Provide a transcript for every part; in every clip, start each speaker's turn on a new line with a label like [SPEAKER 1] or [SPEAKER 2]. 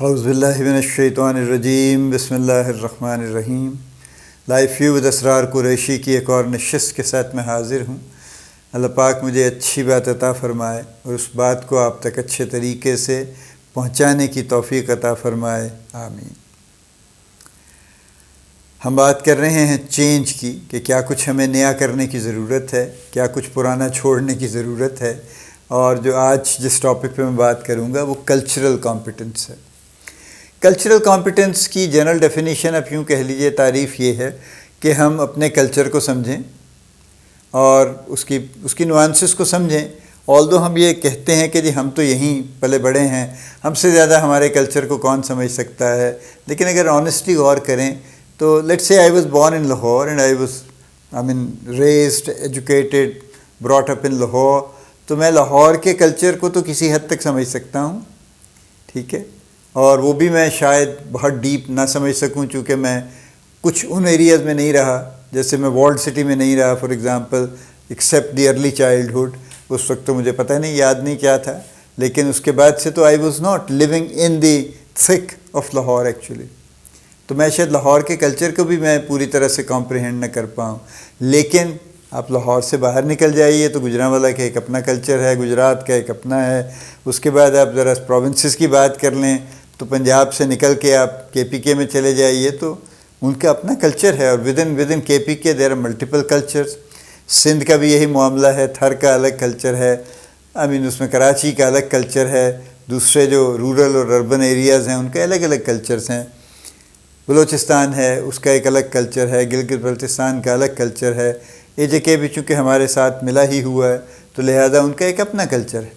[SPEAKER 1] اعوذ باللہ من الشیطان الرجیم، بسم اللہ الرحمن الرحیم۔ لائف ویو ود اسرار قریشی کی ایک اور نشست کے ساتھ میں حاضر ہوں۔ اللہ پاک مجھے اچھی بات عطا فرمائے اور اس بات کو آپ تک اچھے طریقے سے پہنچانے کی توفیق عطا فرمائے، آمین۔ ہم بات کر رہے ہیں چینج کی، کہ کیا کچھ ہمیں نیا کرنے کی ضرورت ہے، کیا کچھ پرانا چھوڑنے کی ضرورت ہے، اور جو آج جس ٹاپک پہ میں بات کروں گا وہ کلچرل کمپیٹنس ہے۔ کلچرل کمپیٹنس کی جنرل ڈیفینیشن آپ یوں کہہ لیجئے، تعریف یہ ہے کہ ہم اپنے کلچر کو سمجھیں اور اس کی نوانسز کو سمجھیں۔ آلدو ہم یہ کہتے ہیں کہ جی ہم تو یہیں پلے بڑے ہیں، ہم سے زیادہ ہمارے کلچر کو کون سمجھ سکتا ہے، لیکن اگر آنیسٹلی غور کریں تو let's say I was born in Lahore and I mean raised educated brought up in Lahore, تو میں لاہور کے کلچر کو تو کسی حد تک سمجھ سکتا ہوں، ٹھیک ہے، اور وہ بھی میں شاید بہت ڈیپ نہ سمجھ سکوں، چونکہ میں کچھ ان ایریاز میں نہیں رہا، جیسے میں وارلڈ سٹی میں نہیں رہا for example, except the early childhood. اس وقت تو مجھے پتہ نہیں، یاد نہیں کیا تھا، لیکن اس کے بعد سے تو I was not living in the thick of Lahore actually, تو میں شاید لاہور کے کلچر کو بھی میں پوری طرح سے کمپریہینڈ نہ کر پاؤں۔ لیکن آپ لاہور سے باہر نکل جائیے تو گوجرانوالہ کا ایک اپنا کلچر ہے، گجرات کا ایک اپنا ہے، اس کے بعد آپ ذرا پروونسز کی بات کر لیں تو پنجاب سے نکل کے آپ کے پی کے میں چلے جائیے تو ان کا اپنا کلچر ہے، اور with in K P K there are multiple cultures. Sindh کا بھی یہی معاملہ ہے، تھر کا الگ کلچر ہے، اس میں کراچی کا الگ کلچر ہے، دوسرے جو رورل اور اربن ایریاز ہیں ان کے الگ الگ کلچرز ہیں۔ بلوچستان ہے، اس کا ایک الگ کلچر ہے، گلگت بلتستان کا الگ کلچر ہے، اے جے کے بھی چونکہ ہمارے ساتھ ملا ہی ہوا ہے تو لہذا ان کا ایک اپنا کلچر ہے۔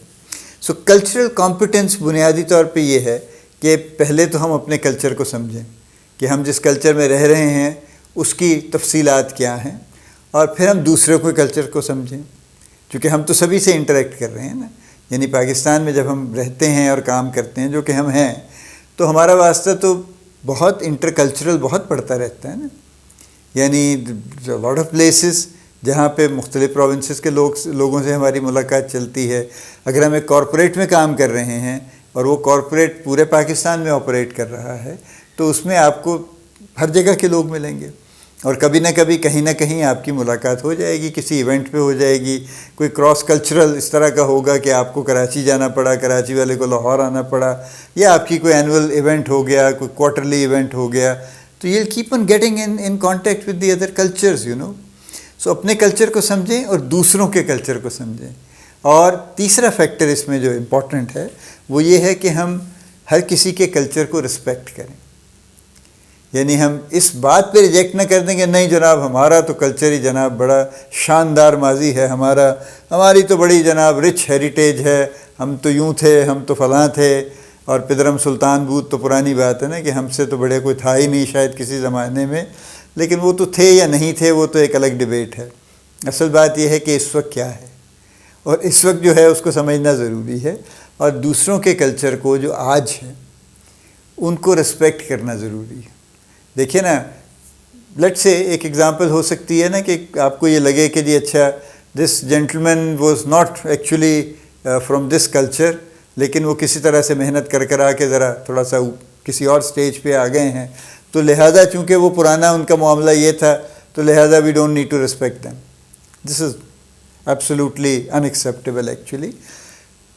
[SPEAKER 1] سو کلچرل کمپیٹنس بنیادی طور پہ یہ ہے کہ پہلے تو ہم اپنے کلچر کو سمجھیں کہ ہم جس کلچر میں رہ رہے ہیں اس کی تفصیلات کیا ہیں، اور پھر ہم دوسروں کے کلچر کو سمجھیں، چونکہ ہم تو سبھی سے انٹریکٹ کر رہے ہیں نا۔ یعنی پاکستان میں جب ہم رہتے ہیں اور کام کرتے ہیں، جو کہ ہم ہیں، تو ہمارا واسطہ تو بہت انٹر کلچرل بہت پڑتا رہتا ہے نا۔ یعنی لاٹ آف پلیسز جہاں پہ مختلف پروونسز کے لوگوں سے ہماری ملاقات چلتی ہے۔ اگر ہم ایک کارپوریٹ میں کام کر رہے ہیں اور وہ کارپوریٹ پورے پاکستان میں آپریٹ کر رہا ہے تو اس میں آپ کو ہر جگہ کے لوگ ملیں گے، اور کبھی نہ کبھی کہیں نہ کہیں آپ کی ملاقات ہو جائے گی، کسی ایونٹ پہ ہو جائے گی، کوئی کراس کلچرل اس طرح کا ہوگا کہ آپ کو کراچی جانا پڑا، کراچی والے کو لاہور آنا پڑا، یا آپ کی کوئی اینول ایونٹ ہو گیا، کوئی کوارٹرلی ایونٹ ہو گیا، تو یہ keep on getting in contact with the other cultures so اپنے کلچر کو سمجھیں اور دوسروں کے کلچر کو سمجھیں۔ اور تیسرا فیکٹر اس میں جو امپورٹنٹ ہے وہ یہ ہے کہ ہم ہر کسی کے کلچر کو رسپیکٹ کریں۔ یعنی ہم اس بات پہ ریجیکٹ نہ کر دیں کہ نہیں جناب ہمارا تو کلچر ہی جناب بڑا شاندار ماضی ہے، ہماری تو بڑی جناب رچ ہیریٹیج ہے، ہم تو یوں تھے، ہم تو فلاں تھے، اور پدرم سلطان بود تو پرانی بات ہے نا کہ ہم سے تو بڑے کوئی تھا ہی نہیں شاید کسی زمانے میں، لیکن وہ تو تھے یا نہیں تھے وہ تو ایک الگ ڈیبیٹ ہے۔ اصل بات یہ ہے کہ اس وقت کیا ہے، اور اس وقت جو ہے اس کو سمجھنا ضروری ہے، اور دوسروں کے کلچر کو جو آج ہے ان کو رسپیکٹ کرنا ضروری ہے۔ دیکھیے نا، لیٹ سے ایک ایگزامپل ہو سکتی ہے نا کہ آپ کو یہ لگے کہ جی اچھا this gentleman was not actually from this culture, لیکن وہ کسی طرح سے محنت کر آ کے ذرا تھوڑا سا کسی اور سٹیج پہ آ گئے ہیں، تو لہٰذا چونکہ وہ پرانا ان کا معاملہ یہ تھا تو لہٰذا we don't need to respect them. This is absolutely unacceptable actually.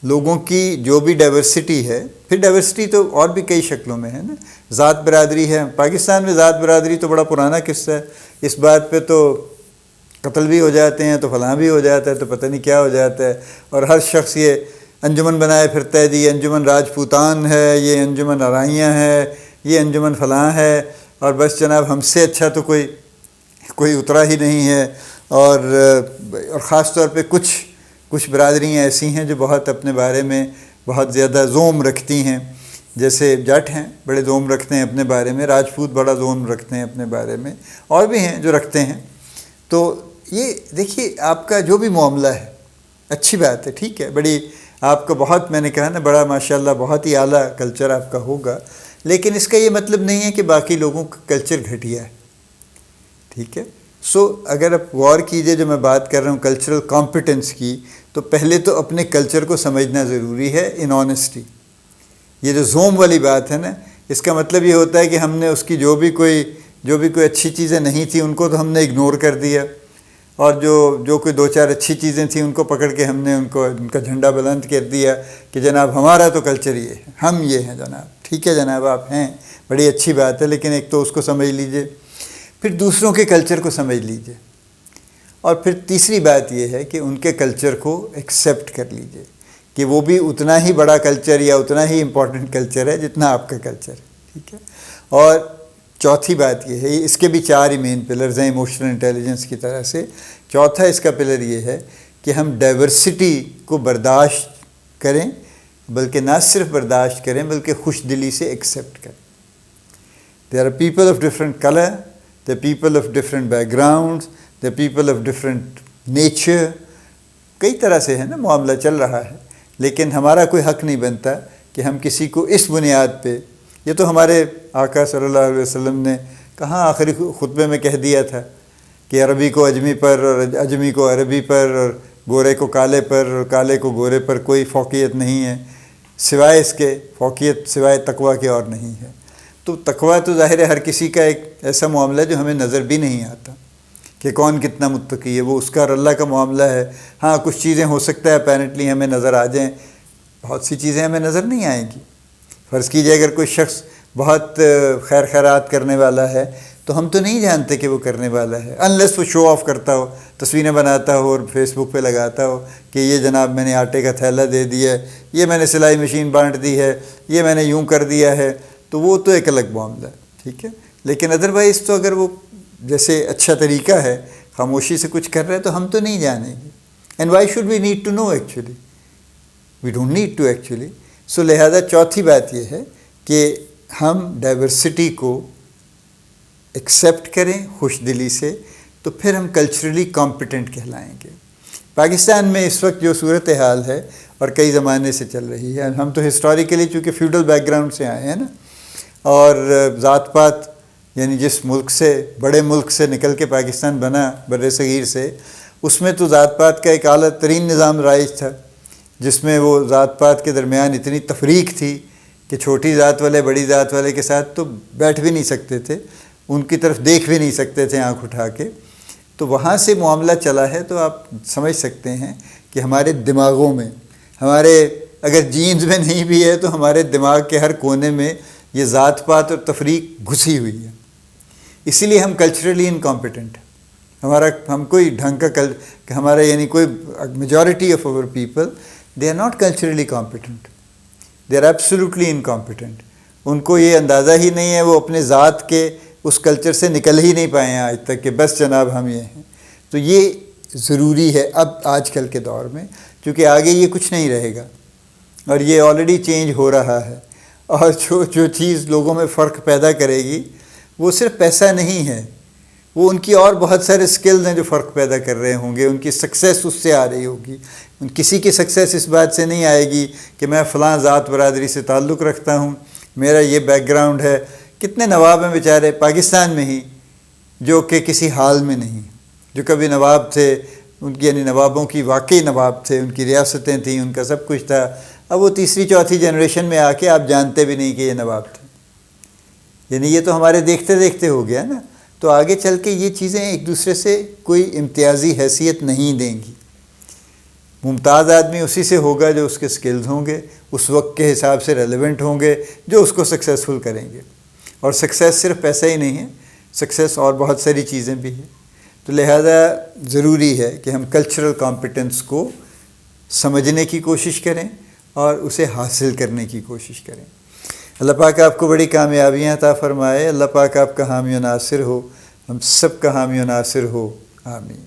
[SPEAKER 1] لوگوں کی جو بھی ڈائیورسٹی ہے، پھر ڈائیورسٹی تو اور بھی کئی شکلوں میں ہے نا، ذات برادری ہے، پاکستان میں ذات برادری تو بڑا پرانا قصہ ہے، اس بات پہ تو قتل بھی ہو جاتے ہیں تو فلاں بھی ہو جاتا ہے تو پتہ نہیں کیا ہو جاتا ہے، اور ہر شخص یہ انجمن بنائے پھرتا ہے، جی یہ انجمن راجپوتان ہے، یہ انجمن ارائیاں ہے، یہ انجمن فلاں ہے، اور بس جناب ہم سے اچھا تو کوئی اترا ہی نہیں ہے۔ اور خاص طور پہ کچھ برادریاں ایسی ہیں جو بہت اپنے بارے میں بہت زیادہ زوم رکھتی ہیں، جیسے جٹ ہیں بڑے زوم رکھتے ہیں اپنے بارے میں، راجپوت بڑا زوم رکھتے ہیں اپنے بارے میں، اور بھی ہیں جو رکھتے ہیں۔ تو یہ دیکھیے آپ کا جو بھی معاملہ ہے اچھی بات ہے، ٹھیک ہے، بڑی آپ کا بہت میں نے کہا نا بڑا ماشاءاللہ بہت ہی اعلیٰ کلچر آپ کا ہوگا، لیکن اس کا یہ مطلب نہیں ہے کہ باقی لوگوں کا کلچر گھٹیا ہے، ٹھیک ہے۔ سو اگر آپ غور کیجئے جو میں بات کر رہا ہوں کلچرل کمپیٹنس کی، تو پہلے تو اپنے کلچر کو سمجھنا ضروری ہے ان آنیسٹی، یہ جو زوم والی بات ہے نا، اس کا مطلب یہ ہوتا ہے کہ ہم نے اس کی جو بھی کوئی اچھی چیزیں نہیں تھیں ان کو تو ہم نے اگنور کر دیا، اور جو کوئی 2-4 اچھی چیزیں تھیں ان کو پکڑ کے ہم نے ان کا جھنڈا بلند کر دیا کہ جناب ہمارا تو کلچر یہ ہے، ہم یہ ہیں جناب، ٹھیک ہے جناب آپ ہیں، بڑی اچھی بات ہے، لیکن ایک تو اس کو سمجھ لیجئے، پھر دوسروں کے کلچر کو سمجھ لیجئے، اور پھر تیسری بات یہ ہے کہ ان کے کلچر کو ایکسیپٹ کر لیجئے کہ وہ بھی اتنا ہی بڑا کلچر یا اتنا ہی امپورٹنٹ کلچر ہے جتنا آپ کا کلچر ہے، ٹھیک ہے۔ اور چوتھی بات یہ ہے، اس کے بھی 4 ہی مین پلرز ہیں ایموشنل انٹیلیجنس کی طرح سے۔ چوتھا اس کا پلر یہ ہے کہ ہم ڈائیورسٹی کو برداشت کریں، بلکہ نہ صرف برداشت کریں بلکہ خوش دلی سے ایکسیپٹ کریں۔ There are people of different color, there are people of different backgrounds, there are people of different nature. کئی طرح سے ہے نا معاملہ چل رہا ہے، لیکن ہمارا کوئی حق نہیں بنتا کہ ہم کسی کو اس بنیاد پہ، یہ تو ہمارے آقا صلی اللہ علیہ وسلم نے کہاں آخری خطبے میں کہہ دیا تھا کہ عربی کو اجمی پر اور اجمی کو عربی پر اور گورے کو کالے پر اور کالے کو گورے پر کوئی فوقیت نہیں ہے، سوائے اس کے فوقیت سوائے تقویٰ کے اور نہیں ہے۔ تو تقویٰ تو ظاہر ہے ہر کسی کا ایک ایسا معاملہ ہے جو ہمیں نظر بھی نہیں آتا کہ کون کتنا متقی ہے، وہ اس کا اور اللہ کا معاملہ ہے۔ ہاں کچھ چیزیں ہو سکتا ہے اپیرنٹلی ہمیں نظر آ جائیں، بہت سی چیزیں ہمیں نظر نہیں آئیں گی۔ فرض کیجئے اگر کوئی شخص بہت خیر خیرات کرنے والا ہے تو ہم تو نہیں جانتے کہ وہ کرنے والا ہے، انلیس وہ شو آف کرتا ہو، تصویریں بناتا ہو اور فیس بک پہ لگاتا ہو کہ یہ جناب میں نے آٹے کا تھیلا دے دیا ہے، یہ میں نے سلائی مشین بانٹ دی ہے، یہ میں نے یوں کر دیا ہے، تو وہ تو ایک الگ معاملہ ہے، ٹھیک ہے۔ لیکن ادروائز تو اگر وہ جیسے اچھا طریقہ ہے، خاموشی سے کچھ کر رہے ہیں تو ہم تو نہیں جانیں گے۔ And why should we need to know actually, we don't need to actually. So لہذا چوتھی بات یہ ہے کہ ہم ڈائیورسٹی کو ایکسیپٹ کریں خوش دلی سے، تو پھر ہم کلچرلی کمپیٹنٹ کہلائیں گے۔ پاکستان میں اس وقت جو صورتحال ہے اور کئی زمانے سے چل رہی ہے، ہم تو ہسٹوریکلی چونکہ فیوڈل بیک گراؤنڈ سے آئے ہیں نا، اور ذات پات یعنی جس ملک سے، بڑے ملک سے نکل کے پاکستان بنا بر صغیر سے، اس میں تو ذات پات کا ایک اعلیٰ ترین نظام رائج تھا، جس میں وہ ذات پات کے درمیان اتنی تفریق تھی کہ چھوٹی ذات والے بڑی ذات والے کے ساتھ تو بیٹھ بھی نہیں سکتے تھے، ان کی طرف دیکھ بھی نہیں سکتے تھے آنکھ اٹھا کے۔ تو وہاں سے معاملہ چلا ہے، تو آپ سمجھ سکتے ہیں کہ ہمارے دماغوں میں، ہمارے اگر جینز میں نہیں بھی ہے تو ہمارے دماغ کے ہر کونے میں یہ ذات پات اور تفریق گھسی ہوئی ہے۔ اسی لیے ہم کلچرلی انکمپیٹنٹ، ہم کوئی ڈھنگ کا ہمارا یعنی کوئی majority of our people they are not culturally competent, they are absolutely incompetent. ان کو یہ اندازہ ہی نہیں ہے، وہ اپنے ذات کے اس کلچر سے نکل ہی نہیں پائے ہیں آج تک کہ بس جناب ہم یہ ہیں۔ تو یہ ضروری ہے اب آج کل کے دور میں، کیونکہ آگے یہ کچھ نہیں رہے گا اور یہ آلریڈی چینج ہو رہا ہے، اور جو چیز لوگوں میں فرق پیدا کرے گی وہ صرف پیسہ نہیں ہے، وہ ان کی اور بہت سارے سکلز ہیں جو فرق پیدا کر رہے ہوں گے، ان کی سکسیس اس سے آ رہی ہوگی۔ کسی کی سکسیس اس بات سے نہیں آئے گی کہ میں فلاں ذات برادری سے تعلق رکھتا ہوں، میرا یہ بیک گراؤنڈ ہے۔ کتنے نواب ہیں بیچارے پاکستان میں ہی جو کہ کسی حال میں نہیں، جو کبھی نواب تھے، ان کی یعنی نوابوں کی واقعی نواب تھے، ان کی ریاستیں تھیں، ان کا سب کچھ تھا، اب وہ تیسری چوتھی جنریشن میں آ کے آپ جانتے بھی نہیں کہ یہ نواب تھے۔ یعنی یہ تو ہمارے دیکھتے دیکھتے ہو گیا نا، تو آگے چل کے یہ چیزیں ایک دوسرے سے کوئی امتیازی حیثیت نہیں دیں گی۔ ممتاز آدمی اسی سے ہوگا جو اس کے سکلز ہوں گے، اس وقت کے حساب سے ریلیونٹ ہوں گے، جو اس کو سکسیسفل کریں گے۔ اور سکسیس صرف پیسہ ہی نہیں ہے، سکسیس اور بہت ساری چیزیں بھی ہیں۔ تو لہذا ضروری ہے کہ ہم کلچرل کمپیٹنس کو سمجھنے کی کوشش کریں اور اسے حاصل کرنے کی کوشش کریں۔ اللہ پاک آپ کو بڑی کامیابیاں عطا فرمائے، اللہ پاک آپ کا حامی و ناصر ہو، ہم سب کا حامی و ناصر ہو، آمین۔